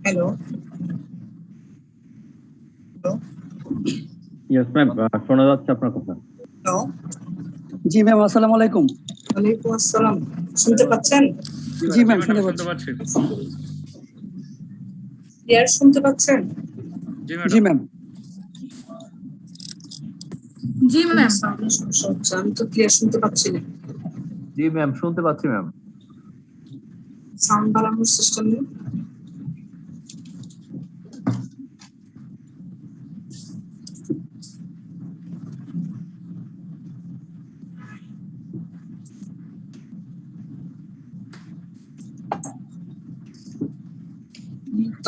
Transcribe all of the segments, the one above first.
Hello hello yes ma'am, শোনা যাচ্ছে আপনার কথা। হ্যালো, জি ম্যাম, আসসালামু আলাইকুম। ওয়ালাইকুম আসসালাম। শুনতে পাচ্ছেন? জি ম্যাম, শুনতে পাচ্ছি। ক্লিয়ার শুনতে পাচ্ছেন? জি ম্যাম। জি ম্যাম। সাউন্ডের সমস্যা হচ্ছে, আমি তো ক্লিয়ার শুনতে পাচ্ছি না। জি ম্যাম, শুনতে পাচ্ছি ম্যাম। সাউন্ড বাড়ানোর সিস্টেম নেই?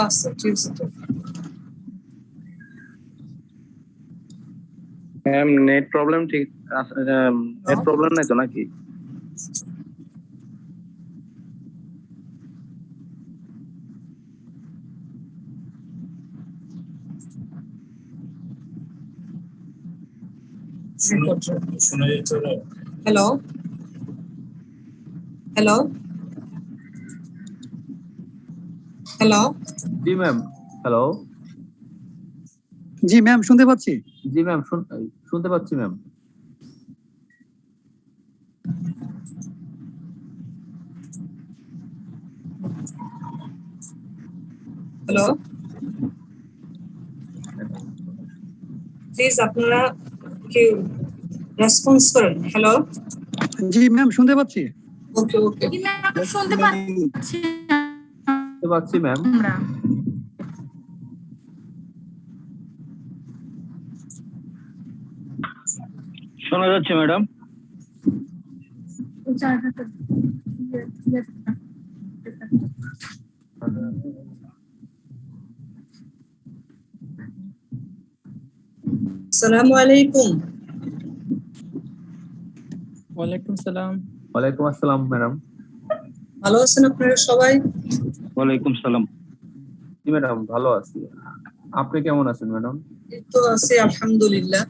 আছে, ঠিক আছে তো। ম্যাম নেট প্রবলেম ঠিক নেট প্রবলেম নাই তো নাকি? শোনা যাচ্ছে? হ্যালো হ্যালো হ্যালো জি ম্যাম, হ্যালো। জি ম্যাম, শুনতে পাচ্ছি। জি ম্যাম, শুনতে পাচ্ছি ম্যাম। হ্যালো, প্লিজ আপনারা কেউ রেসপন্স করেন। হ্যালো, জি ম্যাম, শুনতে পাচ্ছি। ওকে ওকে। জি ম্যাম, শুনতে পাচ্ছি শুনতে পাচ্ছি ম্যাম। আমরা। শোনা যাচ্ছে ম্যাডাম? আসসালামু আলাইকুম। ওয়ালাইকুম সালাম। ওয়ালাইকুম আসসালাম ম্যাডাম। ভালো আছেন আপনারা সবাই? ওয়ালাইকুম সালাম। জি ম্যাডাম, ভালো আছি। আপনি কেমন আছেন ম্যাডাম? এই তো আছি আলহামদুলিল্লাহ।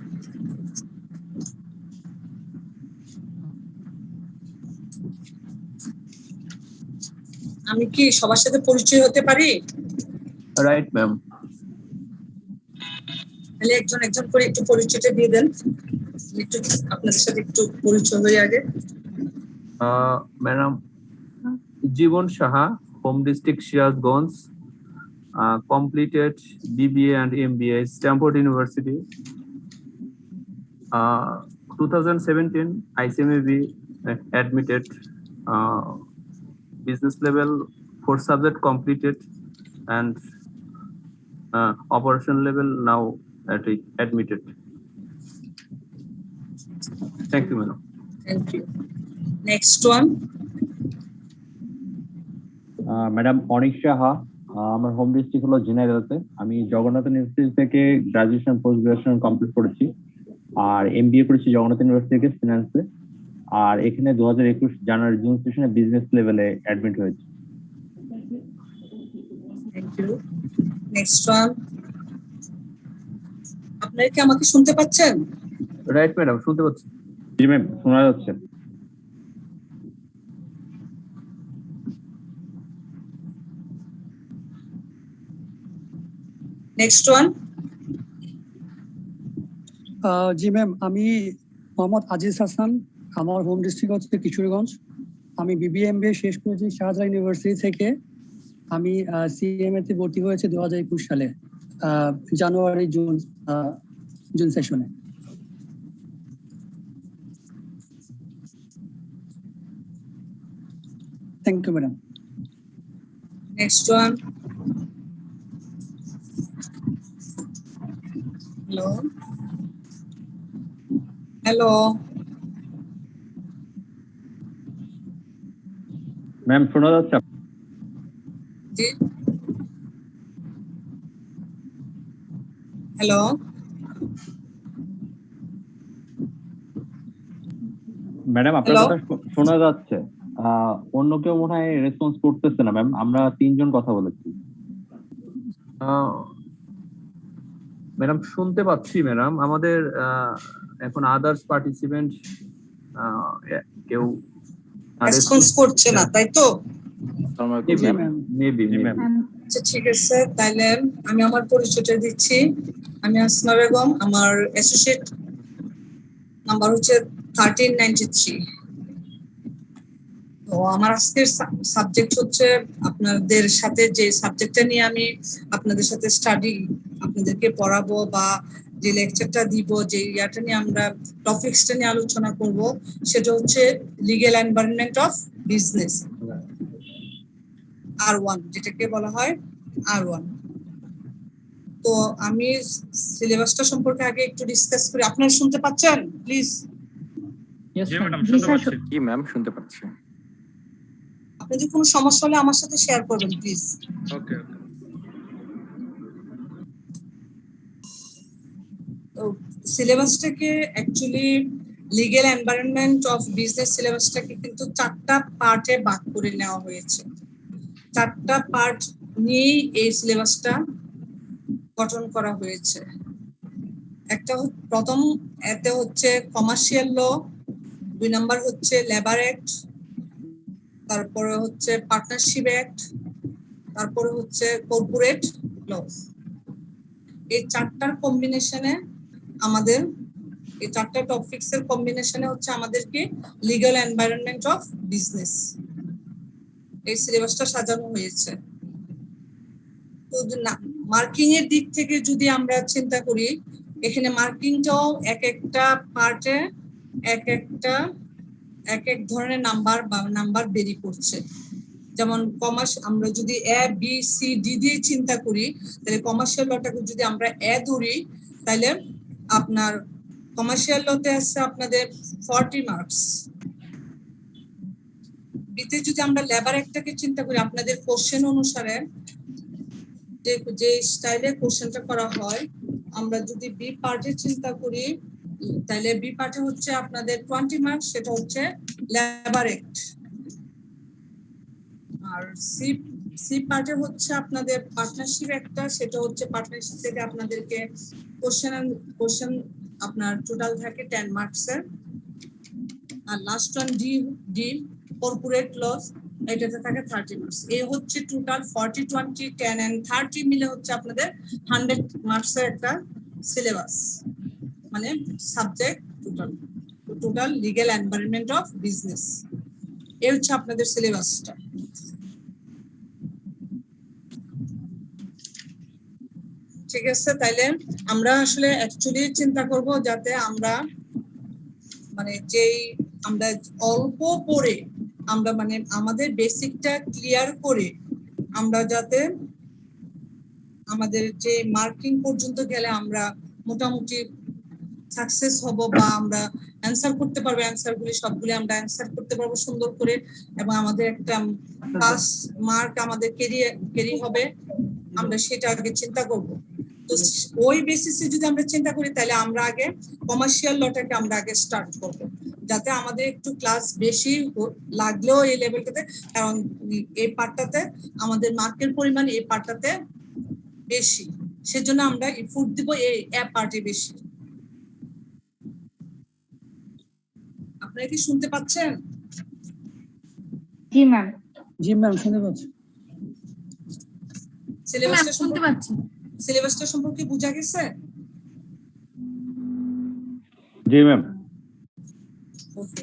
আমি কি সবার সাথে পরিচয় হতে পারি? Right ma'am. তাহলে একজন একজন করে একটু পরিচয়টা দিয়ে দেন। একটু আপনাদের সাথে একটু পরিচয় হয়ে আগে। Madam, Jibon Saha, home district Sirajganj, completed BBA and MBA Stanford University. 2017 ICMAB admitted, business level 4 subject completed, and operation level now admitted. Thank you, madam. Thank you. Next one. Madam, Anik Saha, আমার হোম ডিস্ট্রিক্ট হলো ঝিনাইদহতে। আমি জগন্নাথ ইউনিভার্সিটি থেকে graduation post graduation complete করেছি, আর MBA করেছি Jagannath university থেকে ফিনান্সে। আর এখানে 2021 জানুয়ারি জুন সেশনে বিজনেস লেভেলে অ্যাডমিট হয়েছে। Thank you. Next one. আপনারা কি আমাকে শুনতে পাচ্ছেন? রাইট ম্যাডাম, শুনতে পাচ্ছি। জি ম্যাম, শোনা যাচ্ছে। Next one. জি ম্যাম, আমি মোহাম্মদ আজিজ হাসান, আমার হোম ডিস্ট্রিক্ট হচ্ছে কিশোরগঞ্জ। আমি BBA MBA শেষ করেছি শাহজালাল ইউনিভার্সিটি থেকে। আমি CMA তে ভর্তি হয়েছে 2021 সালে জানুয়ারি জুন সেশনে। Thank you madam. Next one. Hello. Hello. Ma'am, শোনা যাচ্ছে? জি। Hello. ম্যাডাম, আপনার কথা শোনা যাচ্ছে। অন্য কেউ মনে হয় রেসপন্স করতেছে না ম্যাম। আমরা 3 জন কথা বলেছি। ম্যাডাম, শুনতে পাচ্ছি ম্যাডাম। আমাদের এখন আদার্স পার্টিসিপেন্ট কেউ রেসপন্স করছে না, তাই তো? জি ম্যাম। মেবি আচ্ছা ঠিক আছে, তাইলে আমি আমার পরিচয়টা দিচ্ছি। আমি আসমা বেগম, আমার অ্যাসোসিয়েট নাম্বার হচ্ছে 1393। তো আমার আজকের সাবজেক্ট হচ্ছে আপনাদের সাথে যে সাবজেক্টটা নিয়ে আমি আপনাদের সাথে আপনাদেরকে পড়াবো বা যে লেকচারটা দিব, যে ইয়াটা নিয়ে আমরা টপিকসটা নিয়ে আলোচনা করব, সেটা হচ্ছে legal environment of business, R1, যেটাকে বলা হয় R1। তো আমি সিলেবাসটা সম্পর্কে আগে একটু ডিসকাস করি। আপনারা শুনতে পাচ্ছেন please? Yes, G ma'am. Madam শুনতে পাচ্ছি। জি ম্যাম শুনতে পাচ্ছি। আপনাদের কোনো সমস্যা হলে আমার সাথে শেয়ার করবেন প্লিজ। ওকে তো সিলেবাসটাকে actually legal environment of business সিলেবাসটাকে কিন্তু 4টা পার্টে ভাগ করে নেওয়া হয়েছে। 4টা পার্ট নিয়েই এই সিলেবাসটা গঠন করা হয়েছে। একটা প্রথম এতে হচ্ছে কমার্শিয়াল ল, 2 নাম্বার হচ্ছে লেবার অ্যাক্ট, তারপরে হচ্ছে পার্টনারশিপ অ্যাক্ট, তারপরে হচ্ছে কর্পোরেট ল। এই 4টার কম্বিনেশনে আমাদের, এই 4টা টপিকসের কম্বিনেশনে হচ্ছে আমাদেরকে লিগ্যাল এনভায়রনমেন্ট অফ বিজনেস এই সিলেবাসটা সাজানো হয়েছে। তো মার্কিং এর দিক থেকে যদি আমরা চিন্তা করি, এখানে মার্কিংটাও এক একটা পার্টে এক এক ধরনের নাম্বার বেরি করছে। যেমন কমার্স, আমরা যদি এ বি সি ডি দিয়ে চিন্তা করি, তাহলে কমার্শিয়াল লটাকে যদি আমরা ধরি, তাহলে আপনার কমার্শিয়াল লতে আছে আপনাদের 40 মার্কস। বিতে যদি আমরা লেবার একটাকে চিন্তা করি, আপনাদের কোশ্চেন অনুসারে যে স্টাইলে কোশ্চেনটা করা হয়, আমরা যদি বি পার্টে চিন্তা করি, তাহলে বি পার্টে হচ্ছে আপনাদের 20 মার্কস, সেটা হচ্ছে লেবার অ্যাক্ট। আর সি পার্টে হচ্ছে আপনাদের পার্টনারশিপ একটা, সেটা হচ্ছে পার্টনারশিপ থেকে আপনাদেরকে কোশ্চেন আপনার টোটাল থাকে 10 মার্কসের। আর last one D corporate laws, এটাতে থাকে 30 মার্কস। এই হচ্ছে টোটাল 40, 20, 10 এন্ড 30 মিলে হচ্ছে আপনাদের 100 মার্কসের একটা সিলেবাস, মানে subject total legal environment of business. এই হচ্ছে আপনাদের সিলেবাসটা। ঠিক আছে, তাইলে আমরা আসলে অ্যাকচুয়ালি চিন্তা করব যাতে আমরা মানে যেই আমরা অল্প পড়ে আমরা মানে আমাদের বেসিকটা ক্লিয়ার করে আমরা যাতে আমাদের যে মার্কিং পর্যন্ত গেলে আমরা মোটামুটি সাকসেস হব, বা আমরা অ্যানসার করতে পারবো, অ্যানসারগুলি সবগুলি আমরা অ্যানসার করতে পারবো সুন্দর করে, এবং আমাদের একটা পাস মার্ক আমাদের ক্যারি হবে, আমরা সেটা আগে চিন্তা করব। তো ওই বেসিসে যদি আমরা চিন্তা করি, তাহলে আমরা আগে কমার্শিয়াল লটাকে আমরা আগে স্টার্ট করব, যাতে আমাদের একটু ক্লাস বেশি লাগলেও এই লেভেলটাতে, কারণ এই পার্টটাতে আমাদের মার্কের পরিমাণ এই পার্টটাতে বেশি, সেজন্য আমরা এফোর্ট দিব এই পার্টে বেশি। আপনারা কি শুনতে পাচ্ছেন? জি ম্যাম। জি ম্যাম শুনতে পাচ্ছি। সিলেবাসটা সম্পর্কে বোঝা গেছে? জি ম্যাম। ওকে,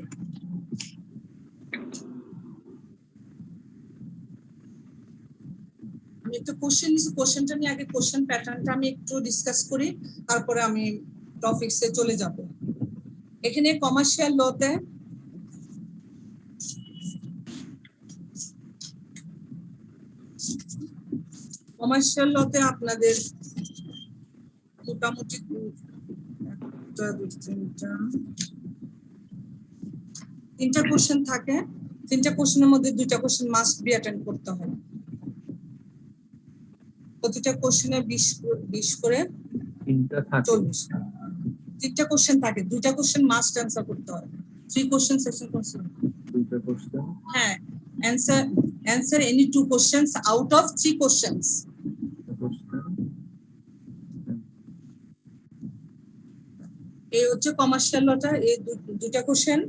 আমি একটু কোশ্চেন নিছি, কোশ্চেনটা নিয়ে আগে কোশ্চেন প্যাটার্নটা আমি একটু ডিসকাস করি, তারপরে আমি টপিকসে চলে যাব। এখানে কমার্শিয়াল লতে আপনাদের মোটামুটি 3টা কোশ্চেন থাকে। 3টা কোশ্চেনের মধ্যে 2টা কোশ্চেন মাস্ট বি অ্যাটেন্ড করতে হয়। প্রতিটা কোশ্চেনে 20 করে 3টা কোশ্চেন থাকে, 2টা কোশ্চেন মাস্ট অ্যানসার করতে হয়। 3 কোশ্চেন সেকশন কোশ্চেন, 2টা কোশ্চেন, হ্যাঁ, answer any 2 questions out of 3 questions. এই হচ্ছে কমার্শিয়াল লটা, এই 2টা কোশ্চেন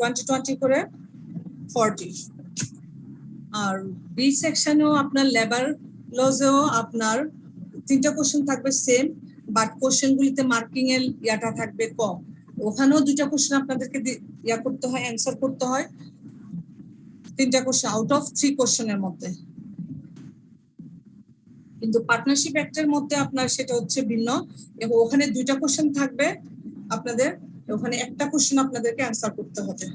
20 করে 40। আর বি সেকশনেও আপনার লেবার লজেও আপনার 3টা কোশ্চেন থাকবে সেম, বাট কোশ্চেনগুলিতে মার্কিং এর ইয়াটা থাকবে কম। ওখানেও 2টা কোশ্চেন আপনাদেরকে ইয়া করতে হয়, অ্যান্সার করতে হয় 3টা কোশ্চেন আউট অফ 3 কোশ্চেনের মধ্যে। কিন্তু পার্টনারশিপ অ্যাক্টের মধ্যে আপনার সেটা হচ্ছে ভিন্ন, এবং ওখানে 2টা কোশ্চেন থাকবে আপনাদের, ওখানে একটা কোশ্চেন আপনাদেরকে অ্যান্সার করতে হবে।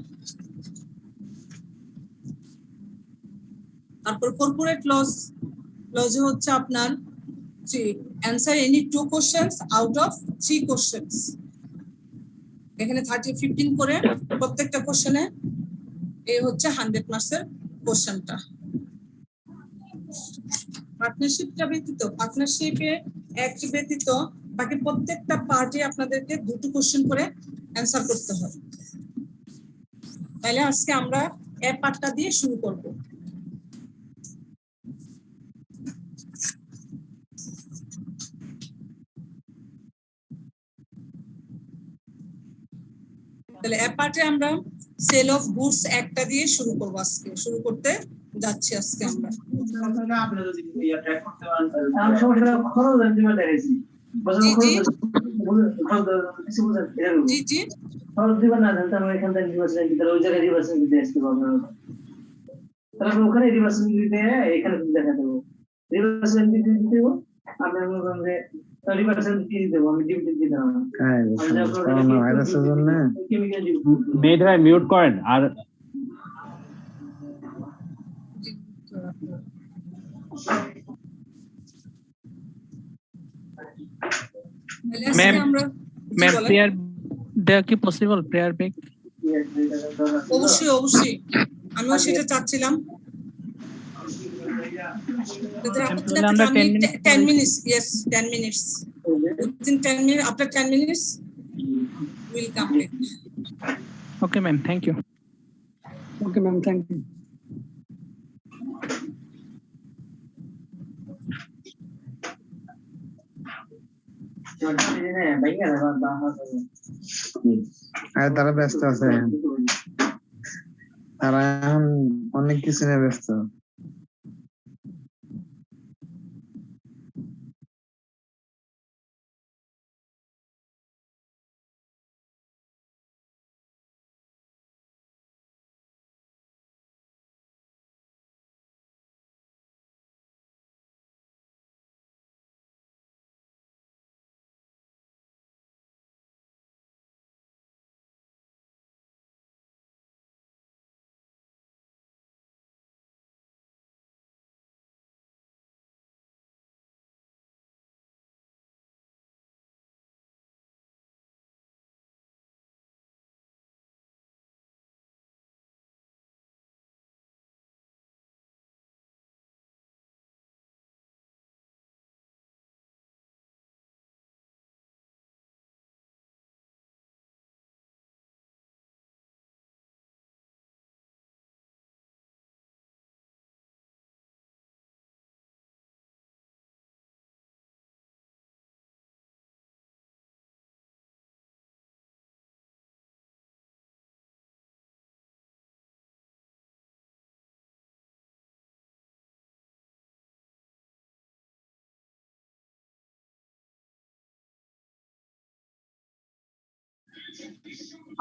তারপর কর্পোরেট লজে হচ্ছে আপনার answer any 2 questions out of 3 questions. এখানে 15 করে প্রত্যেকটা কোশ্চেনে, এই হচ্ছে 100 মার্কসের কোশ্চেনটা। পার্টনারশিপটা ব্যতীত, পার্টনারশিপে এক ব্যতীত বাকি প্রত্যেকটা পার্টে আপনাদেরকে 2টো কোশ্চেন করে অ্যান্সার করতে হয়। তাহলে আজকে আমরা এই পার্টটা দিয়ে শুরু করব। তাহলে এই পার্টে আমরা সেল অফ গুডস একটা দিয়ে শুরু করব, আজকে শুরু করতে যাচ্ছি আজকে আমরা। জি জি খরচ দিবেন না জানতে আমরা এখান থেকে নির্বাচন দিতে ওই জায়গায় নির্বাচন দিতে আসতে পারবো না, তাহলে ওখানে নির্বাচন দিতে এখানে দেখা দেবো নির্বাচন দিতে দেবো। আমি বললাম যে নির্বাচন দিয়ে দেবো, আমি ডিউটি দিয়ে দেবো। মেহেদ ভাই মিউট করেন। আর ম্যাম ম্যাম প্রেয়ার দেওয়া কি পসিবল? Prayer break? অবশ্যই অবশ্যই, আমিও সেটা চাচ্ছিলাম। আমরা 10 minutes, yes, 10 minutes. Within 10 minutes, after 10 minutes, we'll complete. Okay, ma'am. Thank you. Okay, ma'am. Thank you. তারা ব্যস্ত আছে, তারা এখন অনেক কিছু নিয়ে ব্যস্ত।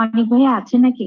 অনেক ভাইয়া আছে নাকি?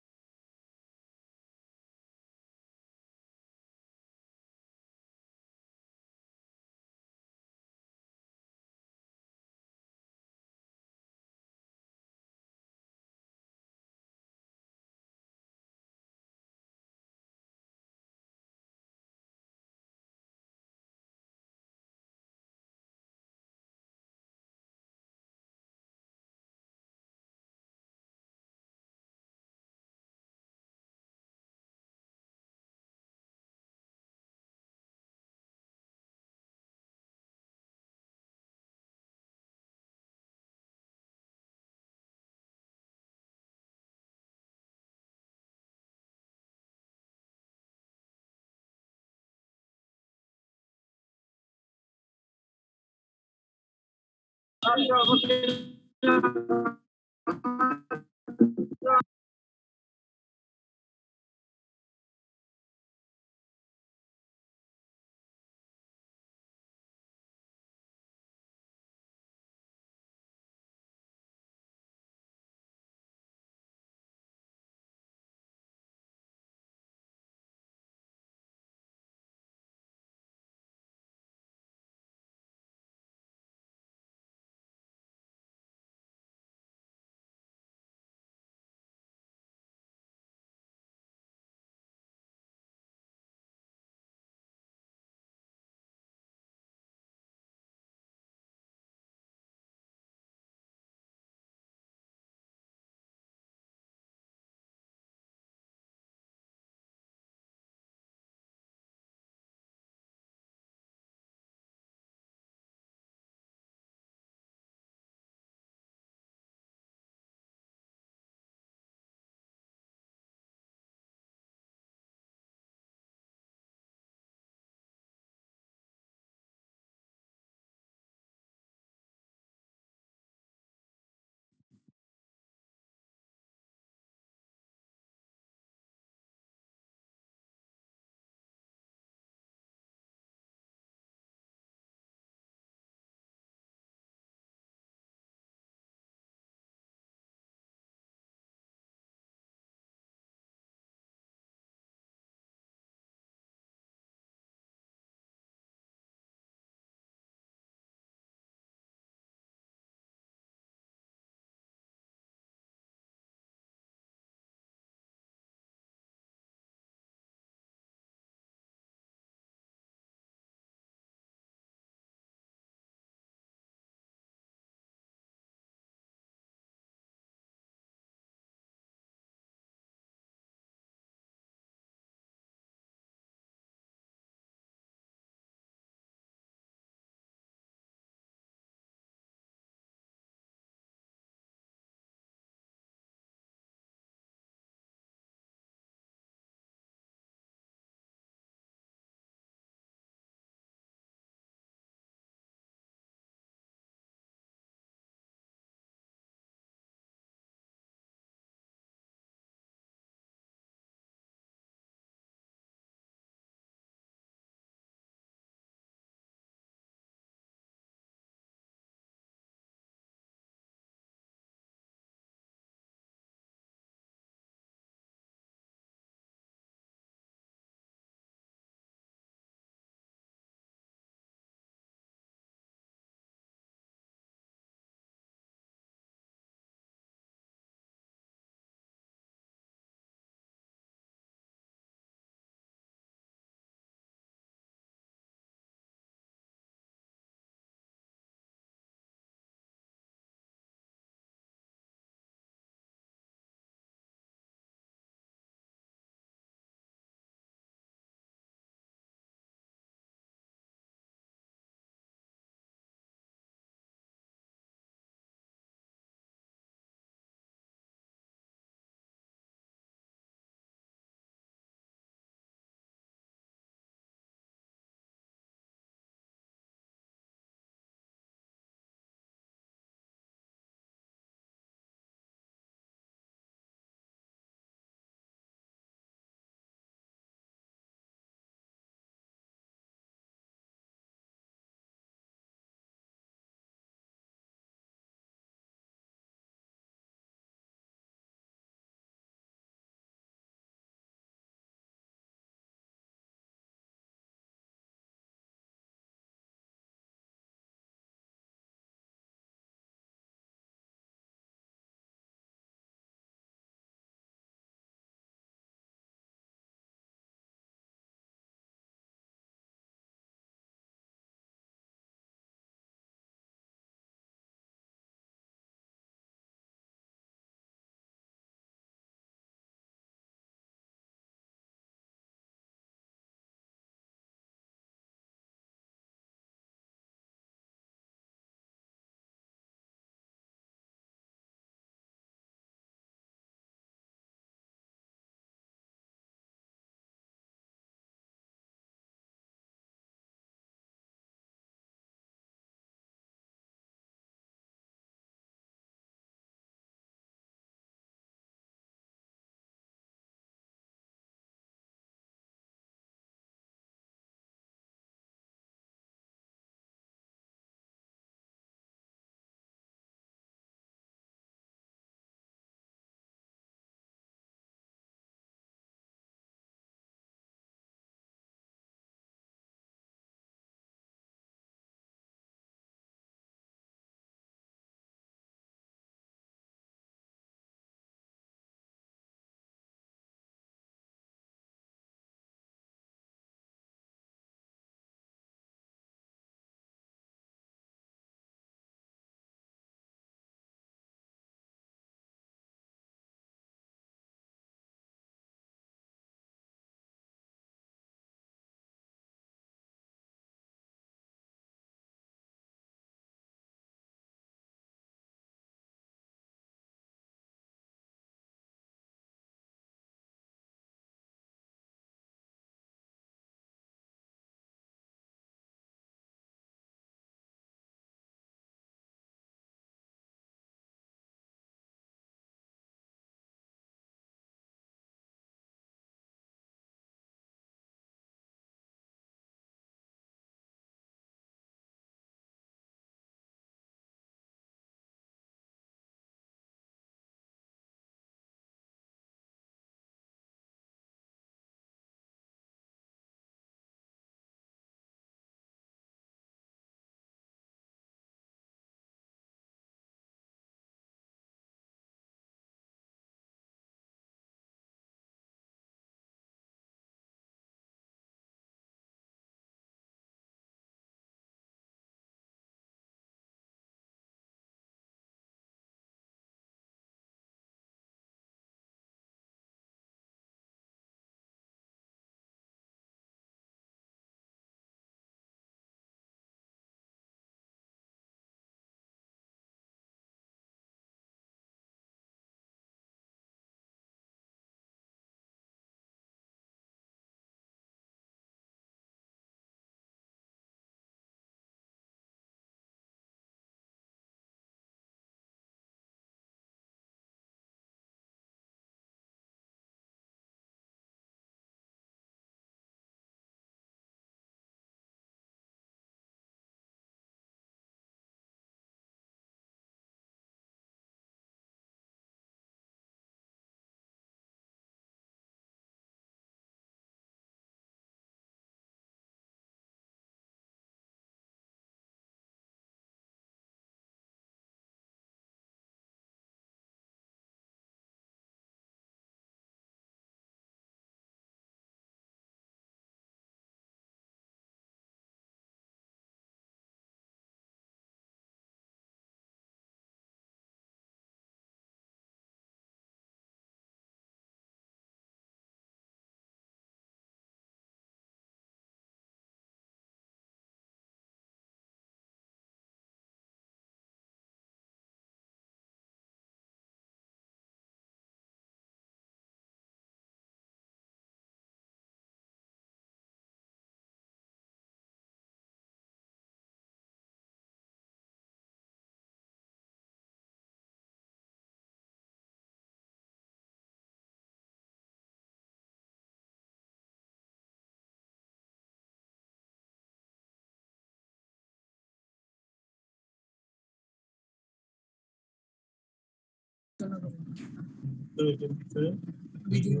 ভিডিও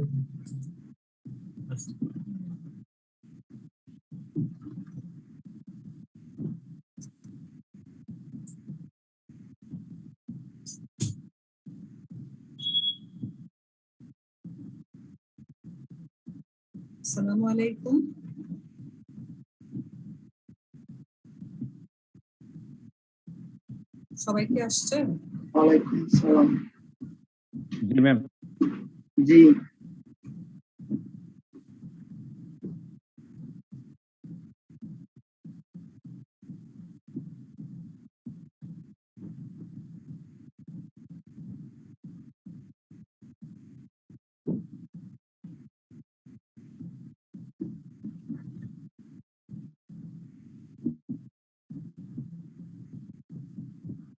আসসালামু আলাইকুম। সবাই কি আসছে? ওয়ালাইকুম আসসালাম। জি ম্যাম। জি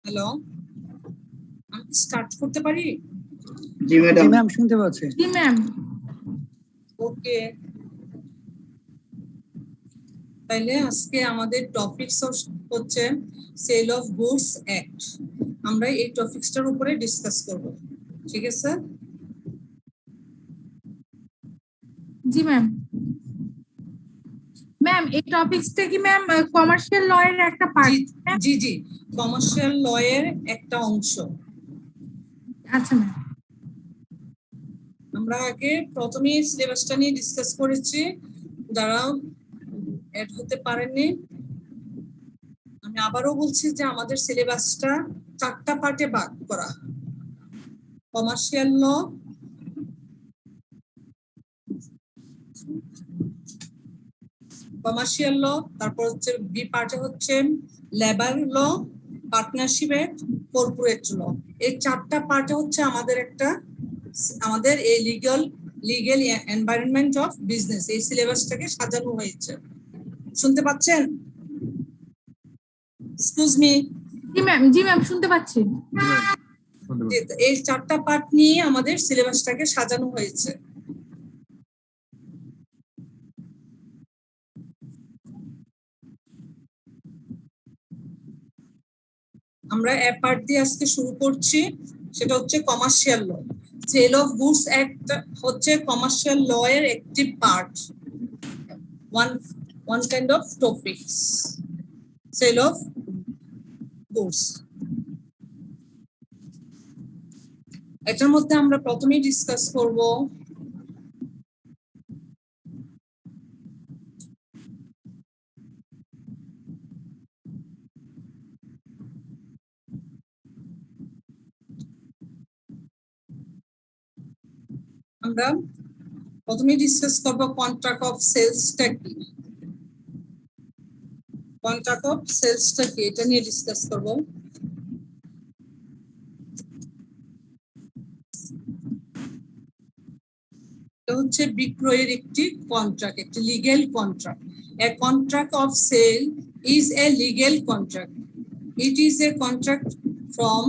হ্যালো, আমি স্টার্ট করতে পারি? জি জি ম্যাডাম। ম্যাম শুনতে পাচ্ছি। জি ম্যাম। ওকে, তাহলে আজকে আমাদের টপিকস হচ্ছে সেল অফ গুডস অ্যাক্ট। আমরা এই টপিকসটার উপরে ডিসকাস করব, ঠিক আছে? জি ম্যাম। ম্যাম এই টপিকসটা কি ম্যাম কমার্শিয়াল ল এর একটা পার্ট? জি জি, কমার্শিয়াল ল এর একটা অংশ। আচ্ছা ম্যাম। আমরা আগে প্রথমেই সিলেবাসটা নিয়ে ডিসকাস করেছি, যারা অ্যাড হতে পারেননি আমি আবারও বলছি যে আমাদের সিলেবাসটা 4টা পার্টে ভাগ করা। কমার্শিয়াল ল, তারপর হচ্ছে বি পার্টে হচ্ছে labour law, partnership act, corporate law. এই 4টা পার্টে হচ্ছে আমাদের এই লিগ্যাল এনভায়রনমেন্ট অফ বিজনেস এই সিলেবাসটাকে সাজানো হয়েছে। শুনতে পাচ্ছেন? Excuse me. জি ম্যাম শুনতে পাচ্ছি। এই 4টা পার্ট নিয়ে আমাদের সিলেবাসটাকে সাজানো হয়েছে। আমরা এ পার্ট দিয়ে আজকে শুরু করছি, সেটা হচ্ছে commercial law. Sale of goods act হচ্ছে কমার্শিয়াল ল এর একটি part, one kind of topics, sale of goods. এটার মধ্যে আমরা প্রথমেই ডিসকাস করব কন্ট্রাক্ট অফ সেলসটা কি। কন্ট্রাক্ট অফ সেলসটা কি এটা নিয়ে ডিসকাস করব। এটা হচ্ছে বিক্রয়ের একটি কন্ট্রাক্ট, একটি legal contract. A contract of sale is a legal contract. It is a contract from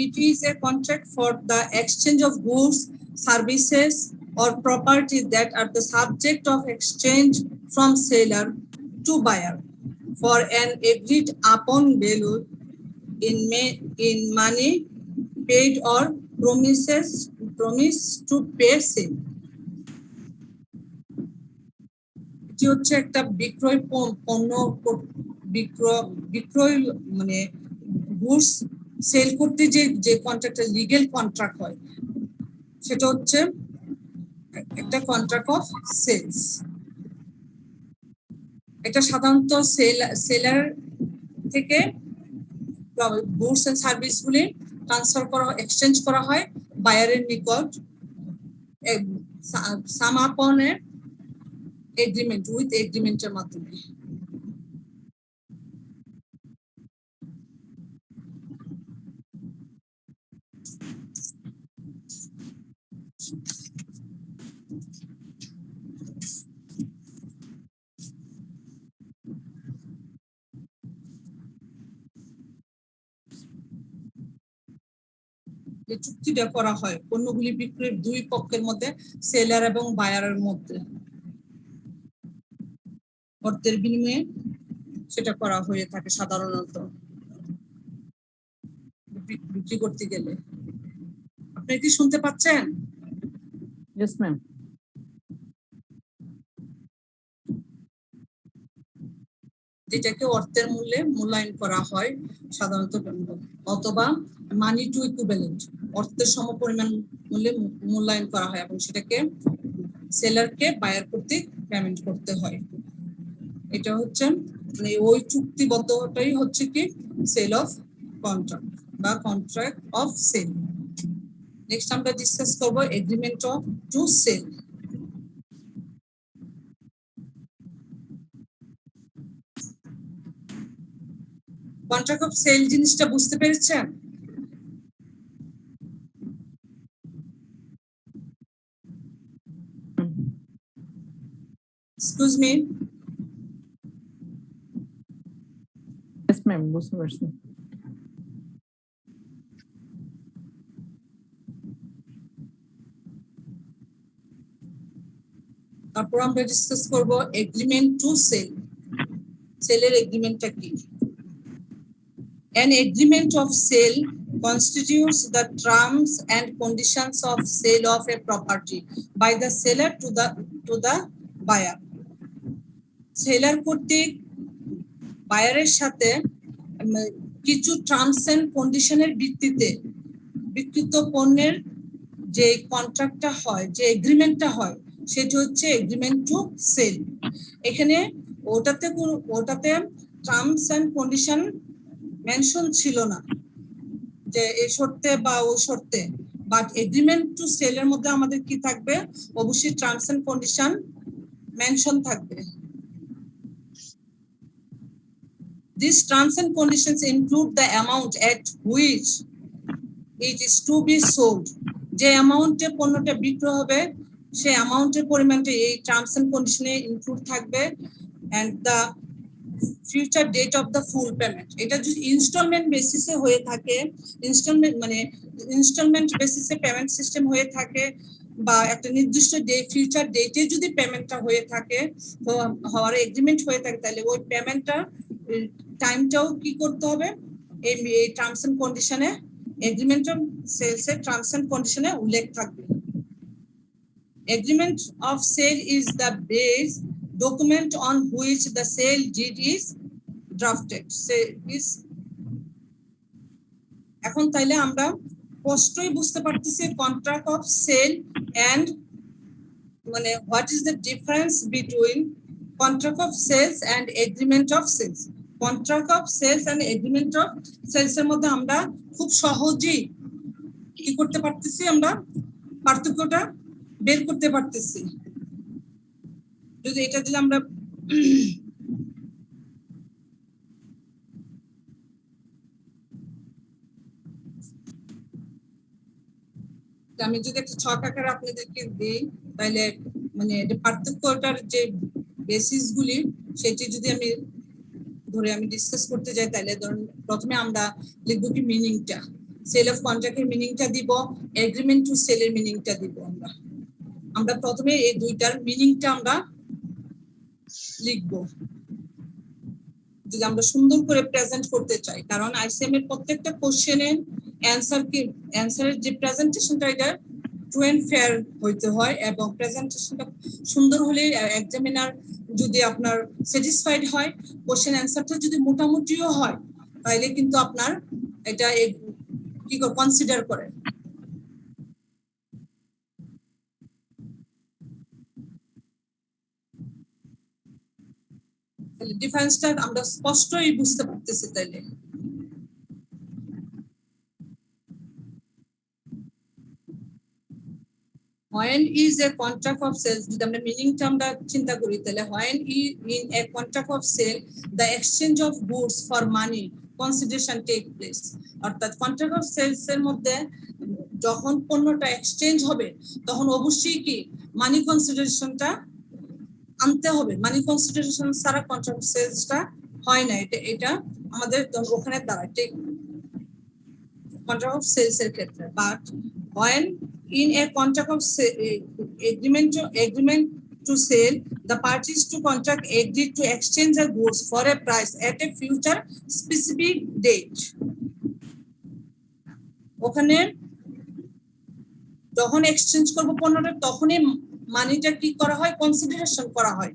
It is a contract for the exchange of goods, services, or property that are the subject of exchange from seller to buyer for an agreed upon value in money paid or promise to pay same. এটি হচ্ছে একটা বিক্রয় পণ্য বিক্রয় মানে goods sell করতে যে কন্ট্রাক্টটা legal contract হয় সেটা হচ্ছে একটা কন্ট্রাক্ট অফ সেলস। এটা সাধারণত সেলার থেকে গুডস এন্ড সার্ভিস গুলি ট্রান্সফার করা, এক্সচেঞ্জ করা হয় বায়ারের নিকট সাম আপন এগ্রিমেন্ট, উইথ এগ্রিমেন্টের মাধ্যমে। যে চুক্তিটা করা হয় পণ্যগুলি বিক্রির দুই পক্ষের মধ্যে, সেলার এবং বায়ারের মধ্যে। অর্থের বিনিময়ে সেটা করা হয়ে থাকে সাধারণত বিক্রি করতে গেলে। আপনি কি শুনতে পাচ্ছেন? Yes, ma'am. যেটাকে অর্থের মূল্যে মূল্যায়ন করা হয় সাধারণত, অথবা মানি টু ইকুইভ্যালেন্ট, অর্থের সমপরিমাণ মূল্যে মূল্যায়ন করা হয় এবং সেটাকে সেলারকে বায়ার কর্তৃক পেমেন্ট করতে হয়। এটা হচ্ছে মানে ওই চুক্তিবদ্ধটাই হচ্ছে কি সেল অফ কন্ট্রাক্ট বা কন্ট্রাক্ট অফ সেল। নেক্সট আমরা ডিসকাস করব agreement of to sale. Contract of sale জিনিসটা বুঝতে পেরেছেন? Excuse me, Yes, ma'am. বুঝতে পারছি। তারপর আমরা ডিসকাস করব এগ্রিমেন্ট টু সেল। সেলের এগ্রিমেন্টটা কি? An agreement of sale constitutes the terms and conditions of sale of a property by the seller to the buyer. Seller কর্তৃক বায়ারের সাথে কিছু টার্মস এন্ড কন্ডিশনের ভিত্তিতে বিক্রিত পণ্যের যে কন্ট্রাক্টটা হয়, যে এগ্রিমেন্টটা হয়, সেটা হচ্ছে এগ্রিমেন্ট টু সেল। এখানে ওটাতে টার্মস এন্ড কন্ডিশন মেনশন ছিল না যে এই শর্তে বা ওই শর্তে, বাট এগ্রিমেন্ট টু সেল এর মধ্যে আমাদের কি থাকবে? অবশ্যই টার্মস এন্ড কন্ডিশন মেনশন থাকবে। These terms and conditions include the amount at which it is to be sold. যে অ্যামাউন্টে পণ্যটা বিক্রয় হবে সেই অ্যামাউন্টের পরিমাণটা এই টার্মস এন্ড কন্ডিশনে ইনক্লুড থাকবে, and the future date of the full payment. এটা যদি ইনস্টলমেন্ট বেসিসে হয়ে থাকে, ইনস্টলমেন্ট বেসিসে পেমেন্ট সিস্টেম হয়ে থাকে, বা একটা নির্দিষ্ট ফিউচার ডেটে যদি পেমেন্টটা হয়ে থাকে, হওয়ার এগ্রিমেন্ট হয়ে থাকে, তাহলে ওই পেমেন্টটা টাইমটাও কি করতে হবে? এই টার্মস এন্ড কন্ডিশনে, এগ্রিমেন্ট অফ সেলস এর টার্মস এন্ড কন্ডিশনে উল্লেখ থাকবে। Agreement of sale is the base document on which the sale deed is drafted. এখন তাইলে আমরা স্পষ্টই বুঝতে পারতেছি কন্ট্রাক্ট অফ সেল এন্ড মানে what is the difference between contract of sales and agreement of sales. Contract of sales and agreement of sales এর মধ্যে আমরা খুব সহজেই কি করতে পারতেছি? আমরা পার্থক্যটা বের করতে পারতেছি। যদি এটা যদি আমরা আমি যদি একটা ছক আকারে আপনাদেরকে দিই, তাহলে মানে পার্থক্যটার যে বেসিস গুলি সেটি যদি আমি ধরে আমি ডিসকাস করতে যাই, তাহলে ধরুন প্রথমে আমরা লিখবো কি মিনিংটা, সেল অফ কন্ট্রাক্টের মিনিংটা দিব, এগ্রিমেন্ট টু সেলের মিনিংটা দিব। আমরা প্রথমে এই দুইটার মিনিংটা আমরা লিখবো যদি আমরা সুন্দর করে প্রেজেন্ট করতে চাই, কারণ আইসিএম এর প্রত্যেকটা কোশ্চেনের অ্যান্সারের যে প্রেজেন্টেশনটা এটা ট্রু এন্ড ফেয়ার হইতে হয়, এবং প্রেজেন্টেশনটা সুন্দর হলে এক্সামিনার যদি আপনার স্যাটিসফাইড হয়, কোশ্চেন অ্যান্সারটা যদি মোটামুটিও হয়, তাহলে কিন্তু আপনার এটা কি কনসিডার করে। ডিফারেন্সটা আমরা স্পষ্টই বুঝতে পারতেছি। তাইলে when is a contract of sales, যদি আমরা মিনিংটা আমরা চিন্তা করি, তাহলে when in a contract of sale the exchange of goods for money consideration take place, অর্থাৎ কন্ট্রাক্ট অফ সেলস এর মধ্যে যখন পণ্যটা এক্সচেঞ্জ হবে তখন অবশ্যই কি মানি কনসিডারেশনটা আনতে হবে। মানি কনসিডারেশন ছাড়া কন্ট্রাক্ট সেলসটা হয় না। এটা আমাদের ওখানে দাঁড়ায় ঠিক কন্ট্রাক্ট অফ সেলস এর ক্ষেত্রে। But when in a contract of agreement to sale The parties to contract agreed to exchange the goods for a price at a future specific date. ওখানে যখন এক্সচেঞ্জ করব পণ্যটা তখনই মানিটা কি করা হয়, কনসিডারেশন করা হয়।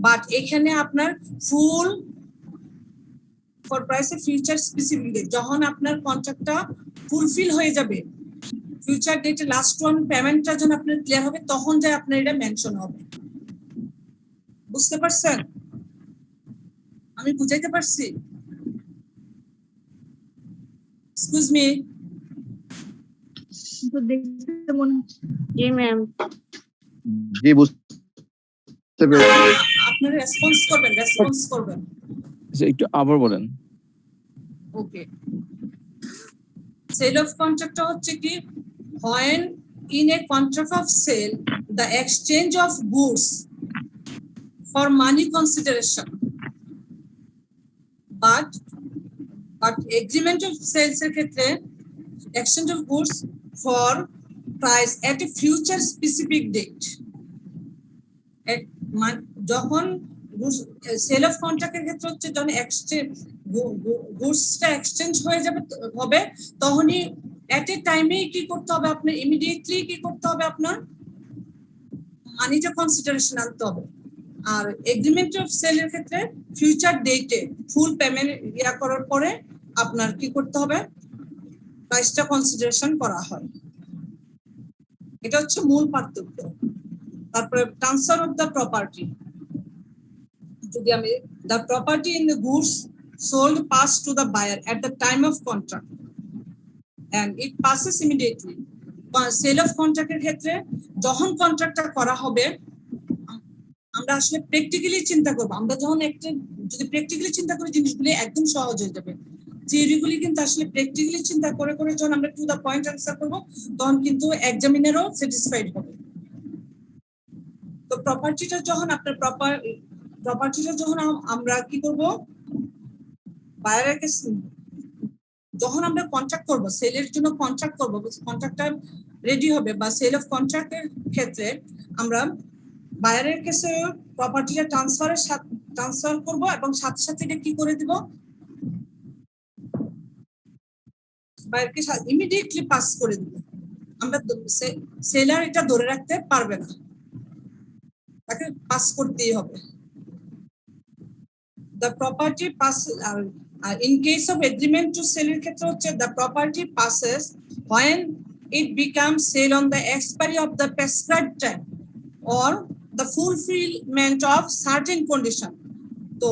বাট এখানে আপনার full for price a future specific date, যখন আপনার কন্ট্রাক্টটা ফুলফিল হয়ে যাবে, ফিউচার ডেটে লাস্ট ওয়ান পেমেন্টটা যখন আপনার ক্লিয়ার হবে তখন যায় আপনার এটা মেনশন হবে। বুঝতে পারছেন? আমি বুঝাইতে পারছি? Excuse me. জি ম্যাম। জি বুঝতে পেরেছি। আপনারা রেসপন্স করবেন। একটু আবার বলেন। ওকে, সেল অফ কন্ট্রাক্টটা হচ্ছে কি, when in a contract of sale the exchange of goods for money consideration, but agreement of sales এর ক্ষেত্রে exchange of goods for price at a future specific date. যখন সেল অফ কন্ট্রাক্টের ক্ষেত্রে হচ্ছে যখন exchange গুডসটা exchange হয়ে যাবে হবে তখনই এট এ টাইমেই কি করতে হবে, আপনার ইমিডিয়েটলি কি করতে হবে, আপনার মানিটা কনসিডারেশন আনতে হবে। আর এগ্রিমেন্ট অফ সেলের ক্ষেত্রে ফিউচার ডেটে ফুল পেমেন্ট করার পরে আপনার কি করতে হবে, প্রাইসটা কনসিডারেশন করা হয়। এটা হচ্ছে মূল পার্থক্য। তারপরে ট্রান্সফার অফ দ্য প্রপার্টি, যদি আমি the property in the goods sold pass to the buyer at the time of contract and it passes immediately. Sale of কন্ট্রাক্টের ক্ষেত্রে যখন কন্ট্রাক্টটা করা হবে আমরা আসলে প্র্যাকটিক্যালি চিন্তা করব। আমরা যখন একটা যদি প্র্যাকটিক্যালি চিন্তা করি জিনিসগুলি একদম সহজ হয়ে যাবে। থিওরিগুলি কিন্তু আসলে প্র্যাকটিক্যালি চিন্তা করে করে যখন আমরা টু দা পয়েন্ট আনসার করব তখন কিন্তু এক্সামিনারও স্যাটিসফাইড হবে। তো প্রপার্টিটা যখন আপনার প্রপার্টিটা যখন আমরা কি করব, বায়ারের কাছে যখন আমরা কন্ট্রাক্ট করব, সেলের জন্য কন্ট্রাক্ট করব, কন্ট্রাক্টটা রেডি হবে বা সেল অফ কন্ট্রাক্টের ক্ষেত্রে আমরা বায়ারের কাছে প্রপার্টিটা ট্রান্সফার করব এবং সাথে সাথে এটা কি করে দিব, বায়ারকে ইমিডিয়েটলি পাস করে দিব। আমরা সেলার এটা ধরে রাখতে পারবে না, তাকে পাস করতেই হবে। The property passes in case of agreement to sell এর ক্ষেত্রে হচ্ছে the property passes when it becomes sale on the expiry of the prescribed time or the fulfillment of certain condition. তো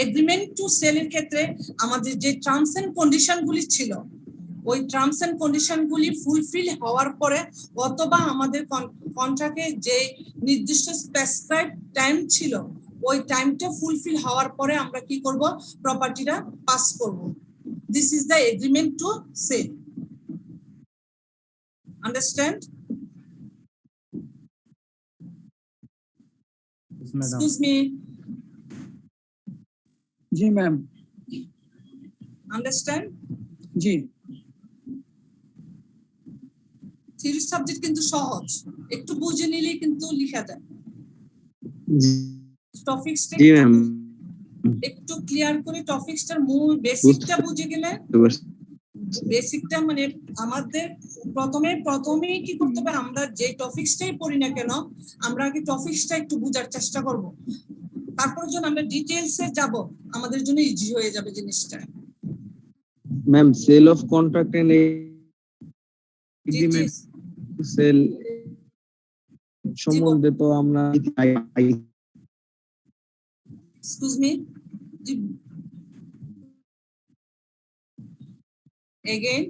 এগ্রিমেন্ট টু সেল এর ক্ষেত্রে আমাদের যে terms and condition গুলি ছিল ওই টার্মস এন্ড কন্ডিশন গুলি ফুলফিল হওয়ার পরে অথবা আমাদের কন্ট্রাক্টে যে নির্দিষ্ট প্রেসক্রাইব টাইম ছিল ওই টাইমটা ফুলফিল হওয়ার পরে আমরা কি করব, প্রপার্টিটা পাস করব। This is the agreement to sale. Understand? Excuse me. জি ম্যাম। আন্ডারস্ট্যান্ড? জি। থিওরি সাবজেক্ট কিন্তু সহজ, একটু বুঝে নিলেই কিন্তু লেখা যায়। টপিকসটা একটু ক্লিয়ার করে টপিকসটার মূল বেসিকটা বুঝে গেলে, বেসিকটা মানে আমাদের প্রথমেই কি করতে হবে, আমরা যে টপিকসটাই পড়ি না কেন আমরা আগে টপিকসটা একটু বোঝার চেষ্টা করব, তারপর যখন আমরা ডিটেইলসে যাব আমাদের জন্য ইজি হয়ে যাবে জিনিসটা। Ma'am sale of contract and agreement sale সম্বন্ধে তো আমরা এক্সকিউজ মি এগেইন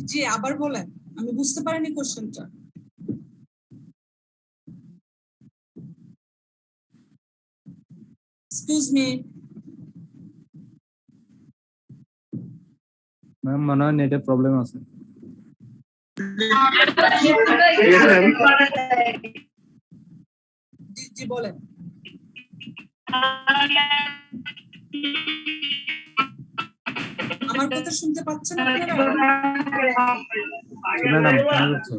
জি আবার বলেন, আমি বুঝতে পারিনি কোশ্চেনটা। এক্সকিউজ মি ম্যাম, মনে হয় নেটের প্রবলেম আছে। জি বলেন। আমার কথা শুনতে পাচ্ছেন আপনারা? ম্যাডাম শোনা যাচ্ছে?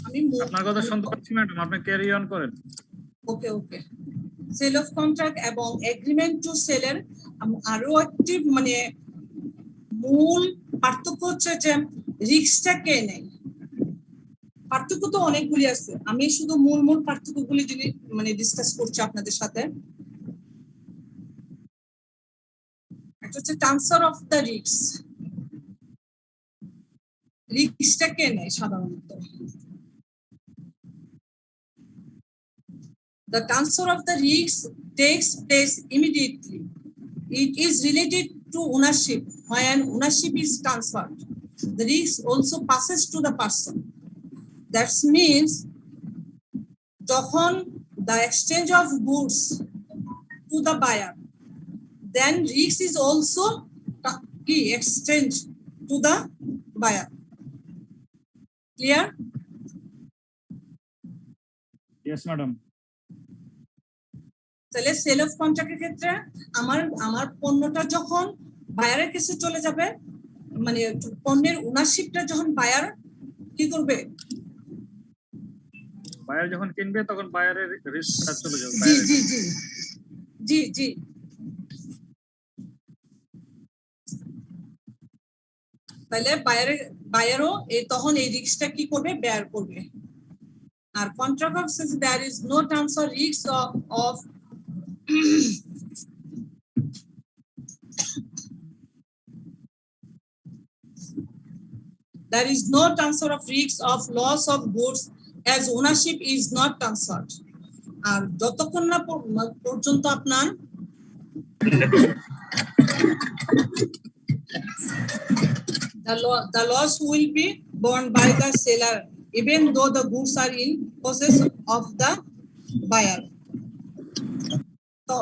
আমি আপনার কথা শুনতে পাচ্ছি ম্যাডাম, আপনি ক্যারি অন করেন। ওকে ওকে সেল অফ কন্ট্রাক্ট এবং এগ্রিমেন্ট টু সেলের আরো একটি মানে মূল পার্থক্য হচ্ছে যে রিস্কটা কে নেয়। পার্থক্য তো অনেকগুলি আছে, আমি শুধু মূল মূল পার্থক্যগুলি যদি মানে ডিসকাস করছি আপনাদের সাথে। একটা হচ্ছে ট্রান্সফার অফ দ্য রিস্ক। রিস্কটা কে নেয় সাধারণত? The transfer of the risk takes place immediately. It is related to ownership. When ownership is transferred, the risk also passes to the person. That means the exchange of goods to the buyer, then risk is also exchange to the buyer. Clear? Yes, madam. তাহলে sell of কন্ট্রাক্টের ক্ষেত্রে আমার পণ্যটা যখন বায়ারের কাছে চলে যাবে, মানে পণ্যের ওনারশিপটা যখন বায়ার কি করবে, বায়ার যখন কিনবে তখন বায়ারের রিস্কটা চলে যাবে। জি জি জি জি জি তাহলে বায়ারও তখন এই রিস্কটা কি করবে, বেয়ার করবে। আর contract of sales there is no transfer risk of there is no transfer of risks of loss of goods as ownership is not transferred. আর যতক্ষণ না পর্যন্ত আপনার the loss will be borne by the seller even though the goods are in possession of the buyer. তো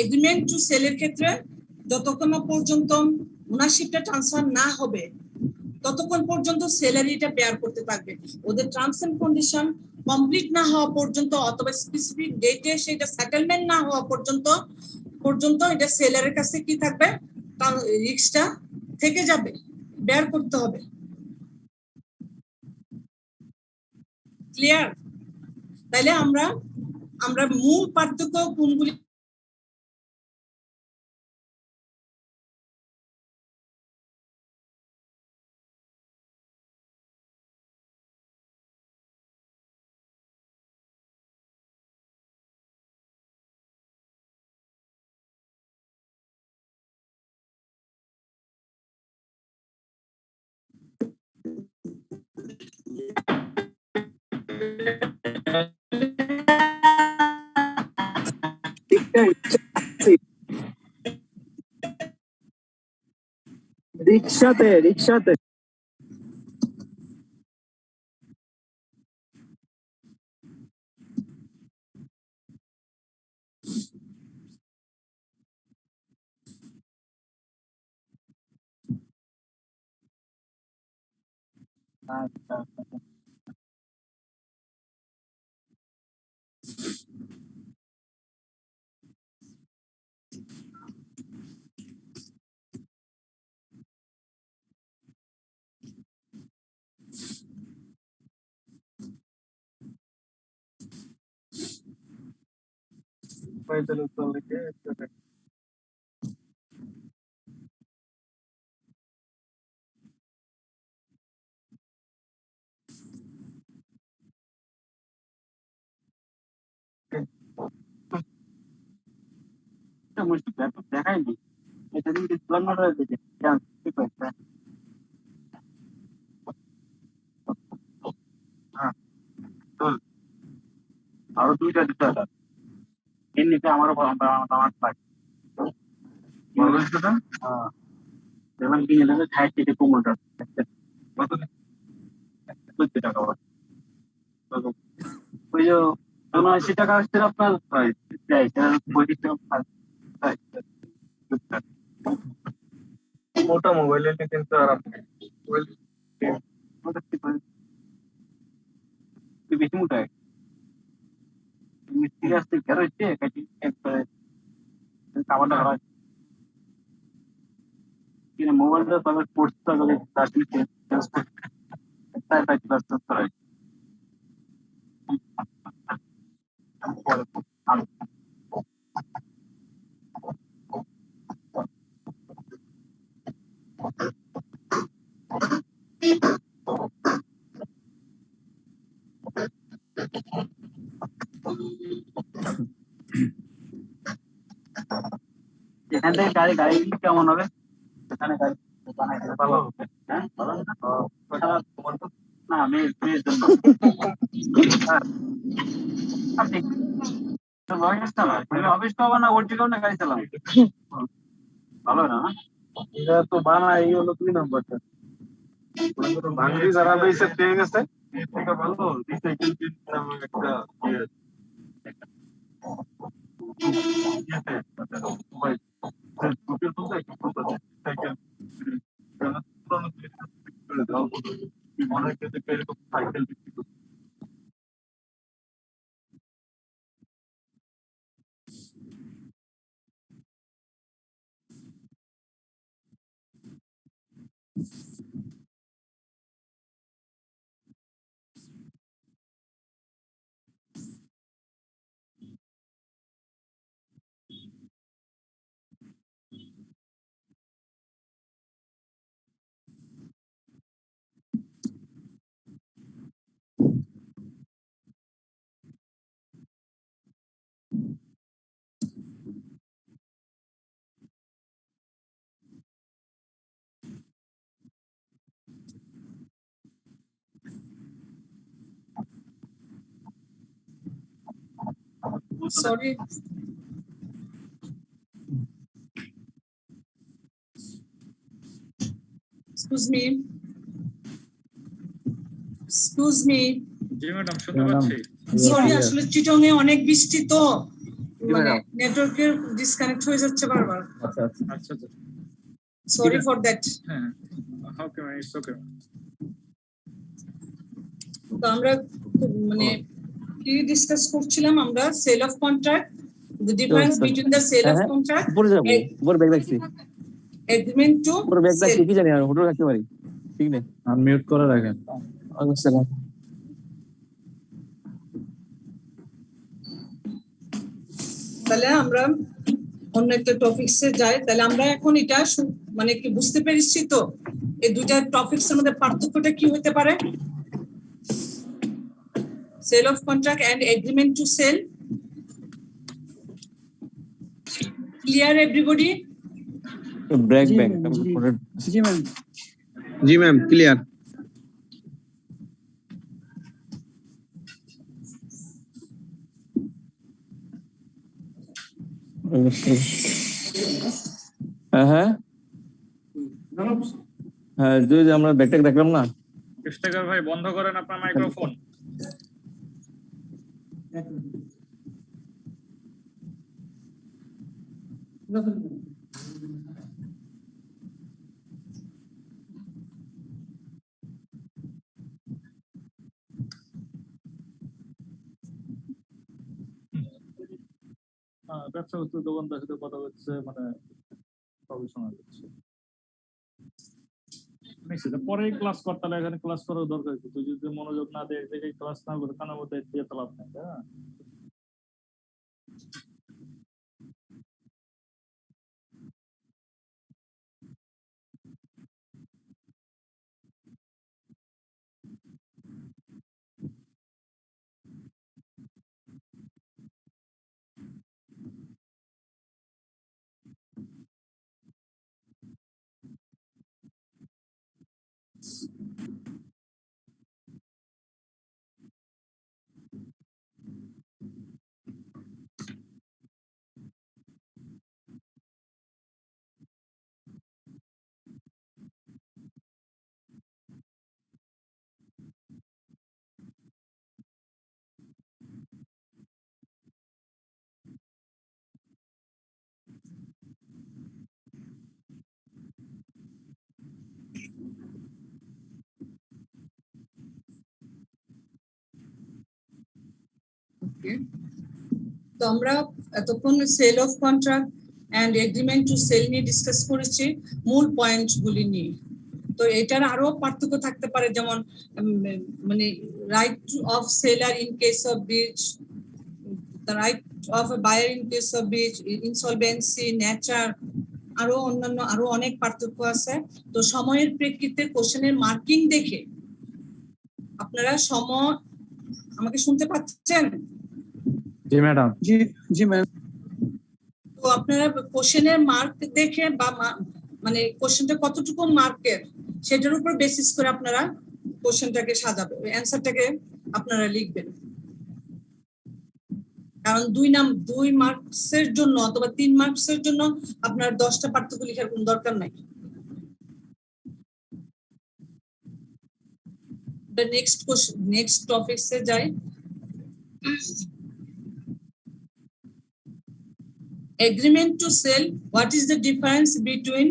agreement two সেলের ক্ষেত্রে যতক্ষণ না পর্যন্ত ওনারশিপটা ট্রান্সফার না হবে ততক্ষণ পর্যন্ত সেলারিটা বেয়ার করতে থাকবে। ওদের টার্মস এন্ড কন্ডিশন কমপ্লিট না হওয়া পর্যন্ত অথবা স্পেসিফিক ডেটে সেটা সেটেলমেন্ট না হওয়া পর্যন্ত এটা সেলারের কাছে কি থাকবে, রিস্কটা থেকে যাবে, বেয়ার করতে হবে। ক্লিয়ার? তাইলে আমরা মূল পার্থক্য কোনগুলি রিক্সাতে দেখাইনি, এটা কিন্তু ডিসপ্লে না রয়েছে আরো দুইটা দিতে হবে। এর নিচে আমারও আমার পাই যেমন কিনে নেবে 60 থেকে 15 টাকা ওই যে 79 টাকা আসছে আপনার মোটা মোবাইলের কিন্তু আর বেশি মোটা মিস্ত্রি আসতে বেরোচ্ছে খাবারটা মোবাইলটা তবে কোর্সটা যদি আসলে চেঞ্জ করতে তাই তাই ক্লাস করাই এখান থেকে গাড়ি গাড়ি কেমন হবে এখানে গাড়ি বানাইতে ভালো হবে হ্যাঁ ভালো না না আমি মেয়ের জন্য আপনি অফিস তো হবে না ওর দিকেও না গাড়ি চালাম ভালো না এটা তো বানা এই হলো 2 নাম্বারটা বাঙালি যারা বেশি পেয়ে গেছে এটা ভালো রিসাইকেল বিন নামে একটা সাইকেল বিক্রি করতে Sorry. Excuse me. Excuse me. জি ম্যাডাম শুনতে পাচ্ছি সরি আসলে চিটং এ অনেক বৃষ্টি তো মানে নেটওয়ার্কের ডিসকানেক্ট হয়ে যাচ্ছে বারবার আচ্ছা আচ্ছা আচ্ছা সরি ফর দ্যাট হ্যাঁ ওকে ম্যাম ইটস ওকে তো আমরা মানে কি ডিসকাস করছিলাম আমরা sale of contract the difference between the sale of contract উপরে যাব উপর ব্যাগ রাখছি agreement to উপর ব্যাগ রাখছি কি জানি আর হোটেল রাখতে পারি ঠিক না আনমিউট করে রাখেন আসসালাম তাহলে আমরা অন্য একটা টপিকসে যাই তাহলে আমরা এখন এটা মানে কি বুঝতে পেরেছি তো এই দুইটা টপিকসের মধ্যে পার্থক্যটা কি হতে পারে sale of contract and agreement to sale clear everybody break back জি ম্যাম ক্লিয়ার হ্যাঁ হ্যাঁ যদি আমরা ব্যাকটা দেখলাম না ইফতেখার ভাই বন্ধ করেন আপনার মাইক্রোফোন ব্যবসা করতে দোকানদার সাথে কথা হচ্ছে মানে সবই শোনা যাচ্ছে পরে ক্লাস করতে হলে এখানে ক্লাস করার দরকার কি তুই যদি মনোযোগ না দেয় দেখে ক্লাস না করে কানের মধ্যে দিয়ে তো লাভ নেই তাই না তো আমরা এতক্ষণ sale of contract and agreement to sale নিয়ে ডিসকাস করেছি মূল পয়েন্টগুলি নিয়ে। তো এটার আরো পার্থক্য থাকতে পারে, যেমন মানে right of seller in case of breach, the right of a buyer in case of breach, insolvency, nature, আরো অন্যান্য আরো অনেক পার্থক্য আছে। তো সময়ের প্রেক্ষিতে কোশ্চেনের মার্কিং দেখে আপনারা আমাকে শুনতে পাচ্ছেন? জি ম্যাডাম। জি জি ম্যাম। তো আপনারা কোশ্চেনের মার্ক দেখে বা মানে কোশ্চেনটা কতটুকু মার্কের সেটার উপর বেসিস করে আপনারা কোশ্চেনটাকে সাজাবেন, অ্যান্সারটাকে আপনারা লিখবেন। কারণ 2 মার্কসের জন্য অথবা 3 মার্কসের জন্য আপনার 10টা পার্থক্য লেখার কোনো দরকার নাই। The next topic se jai. Agreement to sell. What is the difference between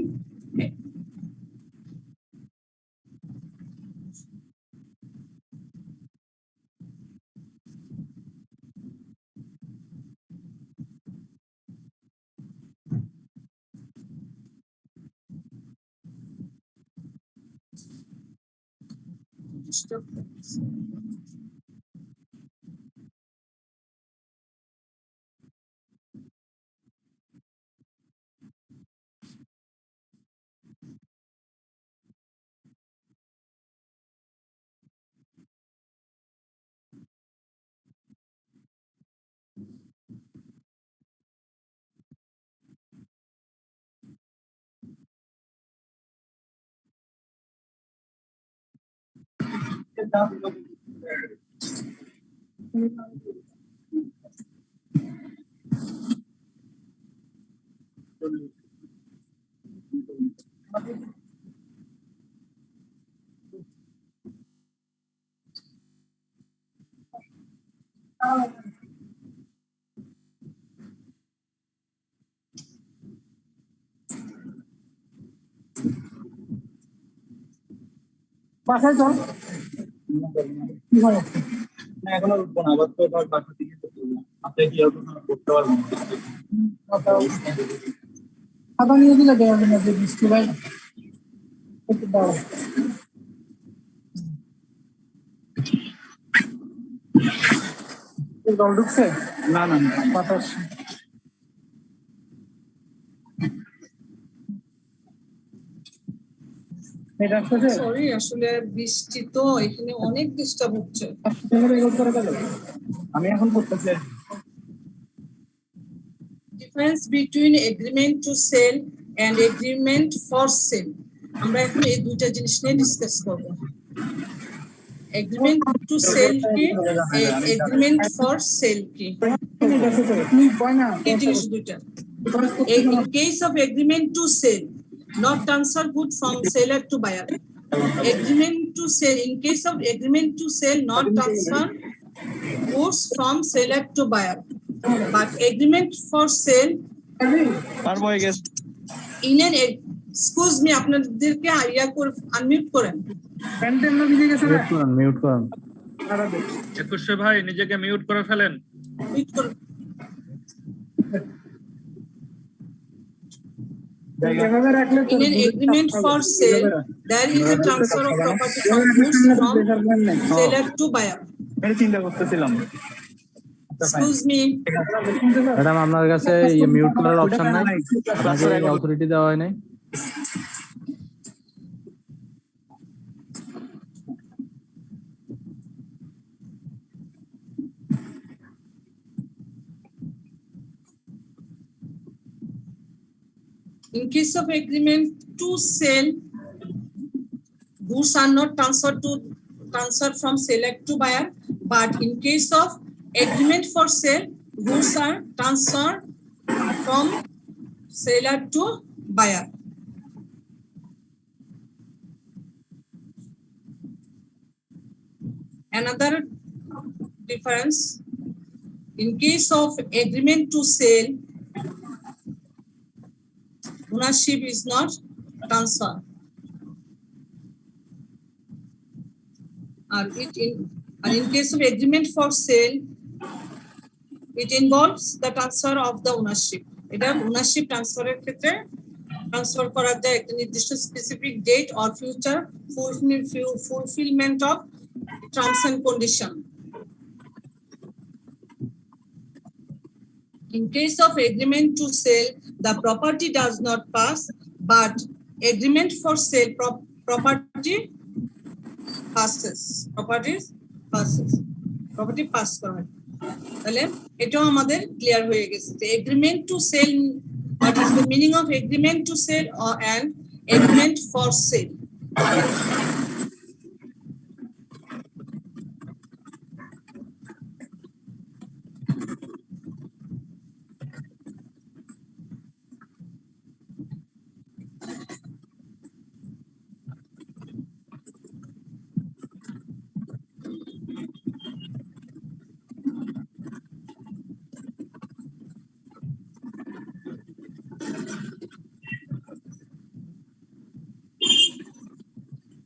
বাসায় চল কি হয় না এখনো উঠবো না, আবার তো ধর বাসা থেকে আপনি কি আর করতে পারবেন খাতা নিয়ে দিলে দেওয়া যাবে না যে বৃষ্টি ভাই একটু দাও জল ঢুকছে না না বাতাস সরি আসলে বৃষ্টি তো এখানে অনেক ডিস্টার্ব হচ্ছে। আমি এখন করতেছি। Difference between agreement to sell and agreement for sale, আমরা এখন এই দুইটা জিনিস নিয়ে ডিসকাস করব। এগ্রিমেন্ট টু সেল কি, এগ্রিমেন্ট ফর সেল কি, এই জিনিস দুইটা। In case of agreement to sell, not transfer good from seller to buyer. Agreement to sell, in case of agreement to sell, not transfer goods from seller to buyer, but agreement for sale in an excuse me আপনাদেরকে আইয়া করে unmute করেন, mute করেন। 21 ভাই নিজেকে mute করে ফেলেন। Mute করেন। In an agreement for sale, there is a transfer of property from goods from seller to buyer. চিন্তা করতেছিলাম। Excuse me. ম্যাডাম আপনার কাছে মিউট করার অপশন নাই, আপনাকে অথরিটি দেওয়া হয় নাই। In case of agreement to sell, goods are not transferred from seller to buyer, but in case of agreement for sale, goods are transferred from seller to buyer. Another difference, in case of agreement to sell, ownership is not transferred. And in case of agreement for sale, it involves the transfer of the ownership. এটা ownership ট্রান্সফারের ক্ষেত্রে transfer করা যায় একটা নির্দিষ্ট specific date or future fulfilment of terms and condition. In case of agreement to sell, the property does not pass, but agreement for sale property passes. Property pass করা। তাহলে এটাও আমাদের ক্লিয়ার হয়ে গেছে যে agreement to sale, what is the meaning of agreement to sell or an agreement for sale?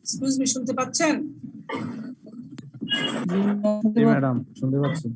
Excuse me, শুনতে পাচ্ছেন? জি madam, শুনতে পাচ্ছি।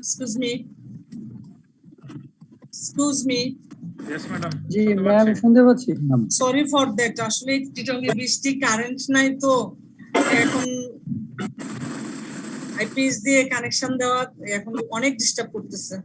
Excuse me. Excuse me. Yes, madam. জি ম্যাম, শুনতে পাচ্ছি। Sorry for that. আসলে টিটঙ্গি বৃষ্টি, কারেন্ট নাই তো এখন আইপিএস দিয়ে কানেকশন দেওয়া এখন অনেক ডিস্টার্ব করতেছে।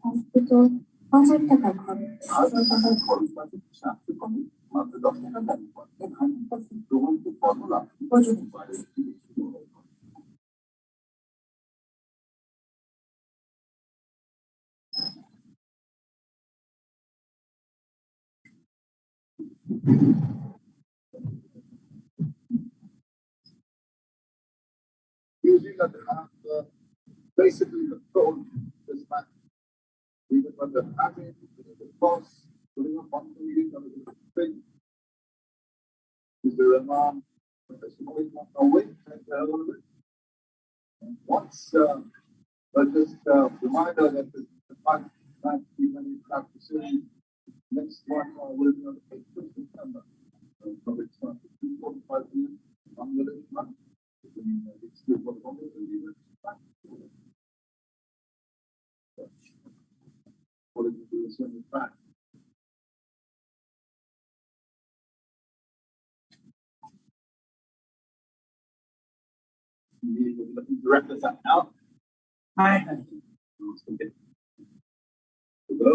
হসপিটাল 1000 টাকা খরচ 1000 টাকার খরচ মাসে সাহায্য করে মাত্র 10 টাকা দাবি করে 100% প্রমাণিত ফর্মুলা প্রযোজন করে using that have basically control this man. Even when they're having the cost, putting up on the meeting of the thing. Is there a mom? Always not away, and a little bit. Once, but just reminder that the fact that even if practicing next one will be on the 8th of September. So it's not 2:45 p.m. on the next month. It's still for longer than we were expecting. According to the same fact. Let me direct this out. Hi. Hello.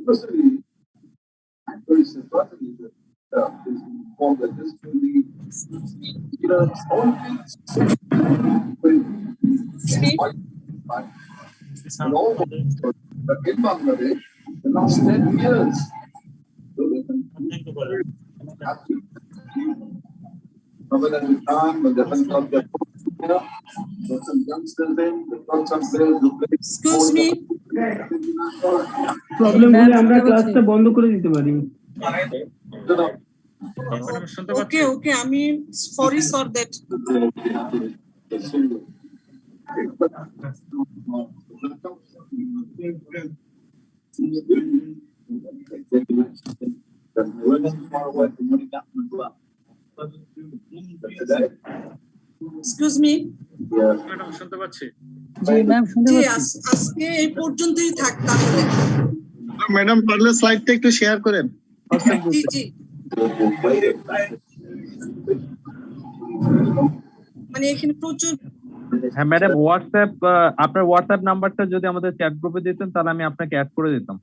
Firstly, I'm very sympathetic that is informed that this can be, only and all but in Bangladesh, the last 10 years, over the time when the some youngsters in, the some players who play. Excuse me. Problem হলে আমরা ক্লাসটা বন্ধ করে দিতে পারি। Okay, okay. I mean, sorry for that. Excuse me. Madam শুনতে পাচ্ছি। জি ma'am শুনতে জি পাচ্ছি। আজকে এই পর্যন্তই থাক তাহলে। ম্যাডাম পারলে স্লাইডটা একটু শেয়ার করেন। জি জি। মানে এখানে প্রচুর। হ্যাঁ ম্যাডাম হোয়াটসঅ্যাপ আপনার হোয়াটসঅ্যাপ নাম্বারটা যদি আমাদের চ্যাট গ্রুপে দিতেন তাহলে আমি আপনাকে অ্যাড করে দিতাম।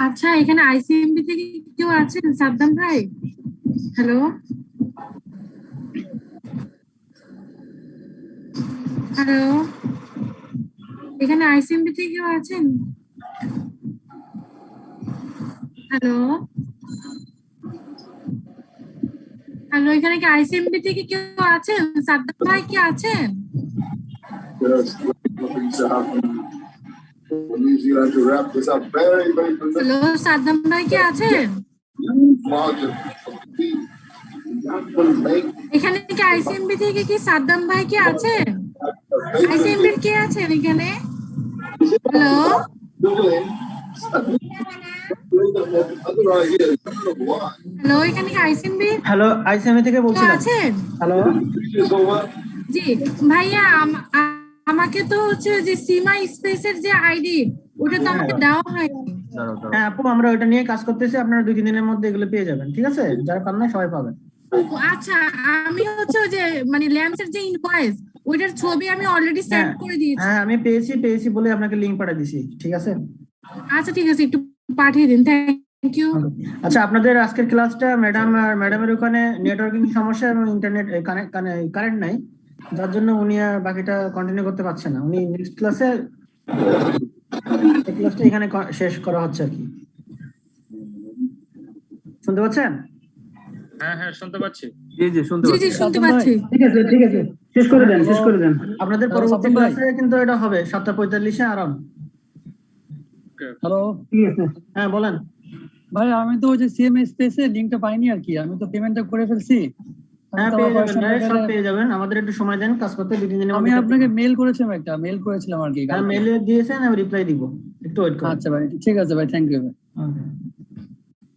আচ্ছা এখানে আইসিএমবি থেকে কেউ আছেন সাদ্দাম ভাই? হ্যালো হ্যালো, এখানে আইসিএমবি থেকে কেউ আছেন? হ্যালো হ্যালো, এখানে কি আইসিএমবি থেকে কেউ আছেন? সাদ্দাম ভাই কি আছেন? হ্যালো সাদ্দাম ভাই কি আছেন? এখানে কি আইসিএমবি থেকে কি সাদ্দাম ভাই কি আছেন? আইসিএমবি কে আছেন এখানে? হ্যালো হ্যালো, এখানে কি আইসিএমবি? হ্যালো আইসিএমবি থেকে বলছিলাম। আছেন? হ্যালো জি ভাইয়া, আমাকে তো হচ্ছে যে সীমা স্পেসের যে আইডি ওটা তো আমাকে দেওয়া হয়নি। হ্যাঁ আপু, আমরা ওটা নিয়ে কাজ করতেছি, আপনারা 2-3 দিনের মধ্যে এগুলো পেয়ে যাবেন, ঠিক আছে? যারা পান না সবাই পাবেন। আচ্ছা, আমি হচ্ছে যে মানে ল্যাম্পসের যে ইনভয়েস ওইটার ছবি আমি অলরেডি সেন্ড করে দিয়েছি। হ্যাঁ আমি পেয়েছি বলে আপনাকে লিংক পাঠিয়ে দিয়েছি, ঠিক আছে? আচ্ছা ঠিক আছে, একটু পাঠিয়ে দিন। Thank you. আচ্ছা, আপনাদের আজকের ক্লাসটা ম্যাডামের ওখানে নেটওয়ার্কিং সমস্যা এবং ইন্টারনেট কারেন্ট নাই, যার জন্য উনি আর বাকিটা কন্টিনিউ করতে পারছে না। উনি নেক্সট ক্লাসে ক্লাসটা এখানে শেষ করা হচ্ছে আর কি। শুনতে পাচ্ছেন? হ্যাঁ হ্যাঁ শুনতে পাচ্ছি। জি জি শুনতে জি জি শুনতে পাচ্ছি। ঠিক আছে ঠিক আছে, শেষ করে দেন শেষ করে দেন। আপনাদের পরবর্তী ক্লাসে কিন্তু এটা হবে 7:45-এ আরাম। হ্যালো, ঠিক আছে। হ্যাঁ বলেন ভাই আমি তো ওই যে সিএমএ স্পেসে লিংকটা পাইনি আর কি, আমি তো পেমেন্টটা করে ফেলছি। হ্যাঁ পেয়ে যাবেন ভাই, সব পেয়ে যাবেন। আমাদের একটু সময় দেন, কাজ করতে 2-3 দিনের আমি মধ্যে। আপনাকে মেল করেছিলাম, একটা মেল করেছিলাম আর কি। হ্যাঁ মেলে দিয়েছেন, আমি রিপ্লাই দিব, একটু ওয়েট করুন। আচ্ছা ভাই, ঠিক আছে ভাই, থ্যাংক ইউ ভাই। Okay.